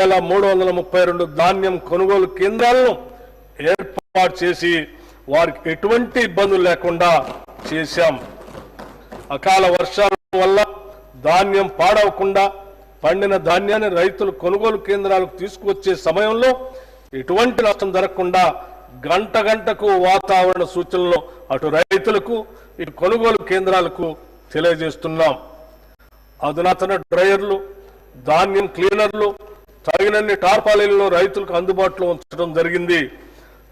332 ధాన్యం కొనుగోలు కేంద్రాలను ఏర్పాటు చేసి వారికి ఎటువంటి ఇబ్బందులు లేకుండా చేశాం. అకాల వర్షాల వల్ల ధాన్యం పాడవకుండా పండిన ధాన్యాన్ని రైతులు కొనుగోలు కేంద్రాలకు తీసుకువచ్చే సమయంలో ఎటువంటి నష్టం జరగకుండా గంట గంటకు వాతావరణ సూచనలు అటు రైతులకు ఇటు కొనుగోలు కేంద్రాలకు తెలియజేస్తున్నాం. అధునాతన డ్రైయర్లు, ధాన్యం క్లీనర్లు, తగినన్ని టార్పాలిన్లు రైతులకు అందుబాటులో ఉంచడం జరిగింది.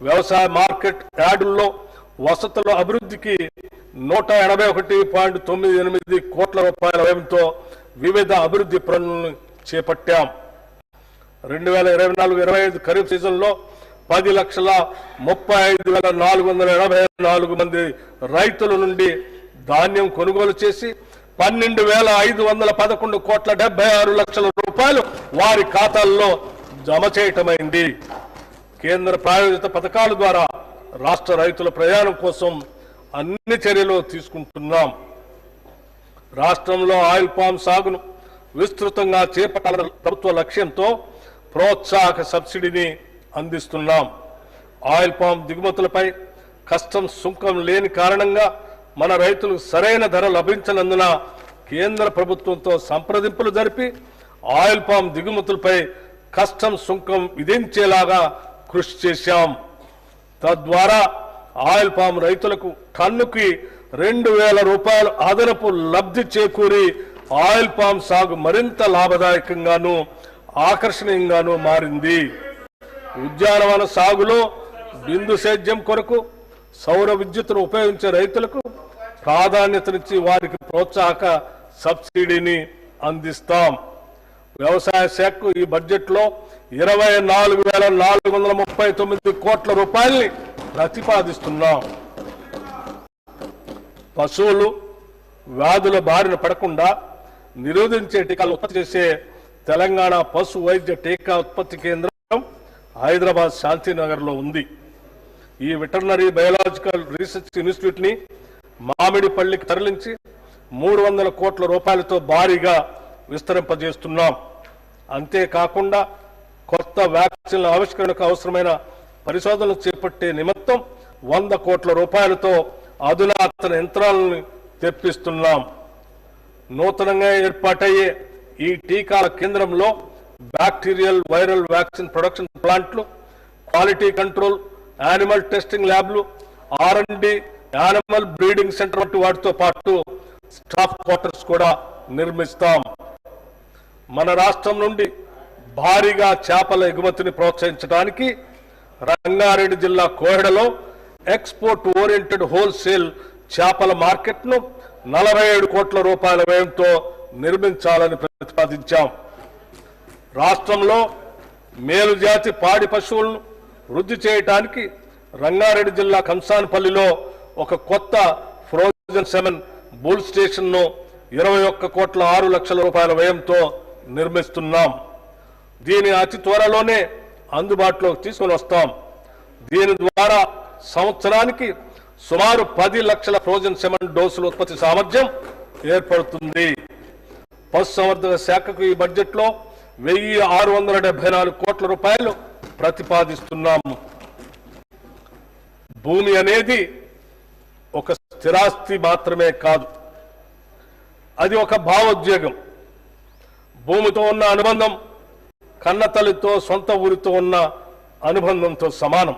వ్యవసాయ మార్కెట్ యార్డుల్లో వసతుల అభివృద్ధికి 181.98 కోట్ల రూపాయల వ్యయంతో వివిధ అభివృద్ధి పనులను చేపట్టాం. 2024-25 ఖరీఫ్ సీజన్లో 10,35,484 మంది రైతుల నుండి ధాన్యం కొనుగోలు చేసి 12,511 కోట్ల 76 లక్షల రూపాయలు వారి ఖాతాల్లో జమ చేయటమైంది. కేంద్ర ప్రాయోజిత పథకాల ద్వారా రాష్ట్ర రైతుల ప్రయాణం కోసం అన్ని చర్యలు తీసుకుంటున్నాం. రాష్ట్రంలో ఆయిల్ పామ్ సాగును విస్తృతంగా చేపట్టాలన్న ప్రభుత్వ లక్ష్యంతో ప్రోత్సాహక సబ్సిడీని అందిస్తున్నాం. ఆయిల్ పామ్ దిగుమతులపై కస్టమ్స్ సుంకం లేని కారణంగా మన రైతులకు సరైన ధర లభించనందున కేంద్ర ప్రభుత్వంతో సంప్రదింపులు జరిపి ఆయిల్ పామ్ దిగుమతులపై కస్టమ్స్ సుంకం విధించేలాగా కృషి చేశాం. తద్వారా ఆయిల్ పామ్ రైతులకు టన్నుకి 2,000 రూపాయలు అదనపు లబ్ధి చేకూరి ఆయిల్ పామ్ సాగు మరింత లాభదాయకంగాను ఆకర్షణీయంగాను మారింది. ఉద్యానవన సాగులో బిందు సేద్యం కొరకు సౌర విద్యుత్తును ఉపయోగించే రైతులకు ప్రాధాన్యతనిచ్చి వారికి ప్రోత్సాహక సబ్సిడీని అందిస్తాం. వ్యవసాయ శాఖకు ఈ బడ్జెట్లో 24,439 కోట్ల రూపాయల్ని ప్రతిపాదిస్తున్నాం. పశువులు వ్యాధుల బారిన పడకుండా నిరోధించే టీకాలు ఉత్పత్తి చేసే తెలంగాణ పశు వైద్య టీకా ఉత్పత్తి కేంద్రం హైదరాబాద్ శాంతినగర్లో ఉంది. ఈ వెటర్నరీ బయోలాజికల్ రీసెర్చ్ ఇన్స్టిట్యూట్ ని మామిడిపల్లికి తరలించి 300 కోట్ల రూపాయలతో భారీగా విస్తరింపజేస్తున్నాం. అంతేకాకుండా కొత్త వ్యాక్సిన్ల ఆవిష్కరణకు అవసరమైన పరిశోధనలు చేపట్టే నిమిత్తం 100 కోట్ల రూపాయలతో అధునాతన యంత్రాలను తెప్పిస్తున్నాం. నూతనంగా ఏర్పాటయ్యే ఈ టీకాల కేంద్రంలో బ్యాక్టీరియల్ వైరల్ వ్యాక్సిన్ ప్రొడక్షన్ ప్లాంట్లు, క్వాలిటీ కంట్రోల్, యానిమల్ టెస్టింగ్ ల్యాబ్లు, R&D, యానిమల్ బ్రీడింగ్ సెంటర్ వంటి వాటితో పాటు స్టాఫ్ క్వార్టర్స్ కూడా నిర్మిస్తాం. మన రాష్ట్రం నుండి భారీగా చేపల ఎగుమతిని ప్రోత్సహించడానికి రంగారెడ్డి జిల్లా కోహెడలో ఎక్స్పోర్ట్ ఓరియంటెడ్ హోల్సేల్ చేపల మార్కెట్ను 47 కోట్ల రూపాయల వ్యయంతో నిర్మించాలని ప్రతిపాదించాం. రాష్ట్రంలో మేలుజాతి పాడి పశువులను వృద్ధి చేయడానికి రంగారెడ్డి జిల్లా కంసాన్పల్లిలో ఒక కొత్త ఫ్రోజన్ సెమెన్ బుల్ స్టేషన్ ను 21 కోట్ల 6 లక్షల రూపాయల వ్యయంతో నిర్మిస్తున్నాం. దీని అతి త్వరలోనే అందుబాటులోకి తీసుకొని వస్తాం. దీని ద్వారా సంవత్సరానికి సుమారు 10 లక్షల ఫ్రోజన్ సెమెన్ డోసుల ఉత్పత్తి సామర్థ్యం ఏర్పడుతుంది. పశుసంవర్ధక శాఖకు ఈ బడ్జెట్లో 1,674 కోట్ల రూపాయలు ప్రతిపాదిస్తున్నాము. భూమి అనేది ఒక స్థిరాస్తి మాత్రమే కాదు, అది ఒక భావోద్వేగం. భూమితో ఉన్న అనుబంధం కన్నతల్లితో సొంత ఊరితో ఉన్న అనుబంధంతో సమానం.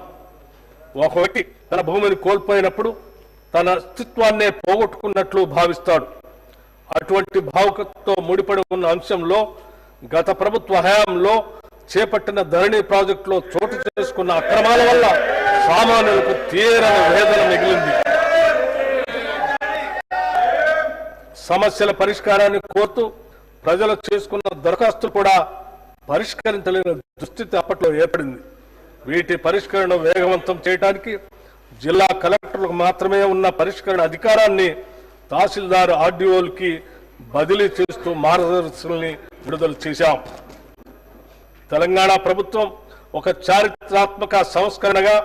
ఒక వ్యక్తి తన భూమిని కోల్పోయినప్పుడు తన అస్తిత్వాన్నే పోగొట్టుకున్నట్లు భావిస్తాడు. అటువంటి భావుకతో ముడిపడి ఉన్న అంశంలో గత ప్రభుత్వ హయాంలో చేపట్టిన ధరణి ప్రాజెక్టులో చోటు చేసుకున్న అక్రమాల వల్ల సామాన్యులకు తీరని వేదన మిగిలింది. సమస్యల పరిష్కారాన్ని కోరుతూ ప్రజలు చేసుకున్న దరఖాస్తులు కూడా పరిష్కరించలేని దుస్థితి అప్పట్లో ఏర్పడింది. వీటి పరిష్కరణ వేగవంతం చేయడానికి జిల్లా కలెక్టర్లకు మాత్రమే ఉన్న పరిష్కరణ అధికారాన్ని తహసీల్దార్ ఆర్డీఓలకి బదిలీ చేస్తూ మార్గదర్శకాలని విడుదల చేశాం. తెలంగాణ ప్రభుత్వం ఒక చారిత్రాత్మక సంస్కరణగా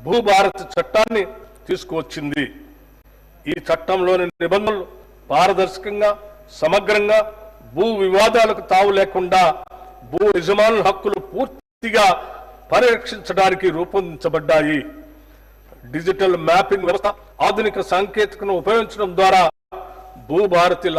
భూభారతి చట్టాన్ని తీసుకువచ్చింది. ఈ చట్టంలోని నిబంధనలు పారదర్శకంగా, సమగ్రంగా, భూ వివాదాలకు తావు లేకుండా భూ యజమానుల హక్కులు పూర్తిగా పరిరక్షించడానికి రూపొందించబడ్డాయి. డిజిటల్ మ్యాపింగ్ వ్యవస్థ, ఆధునిక సాంకేతికను ఉపయోగించడం ద్వారా భూభారతి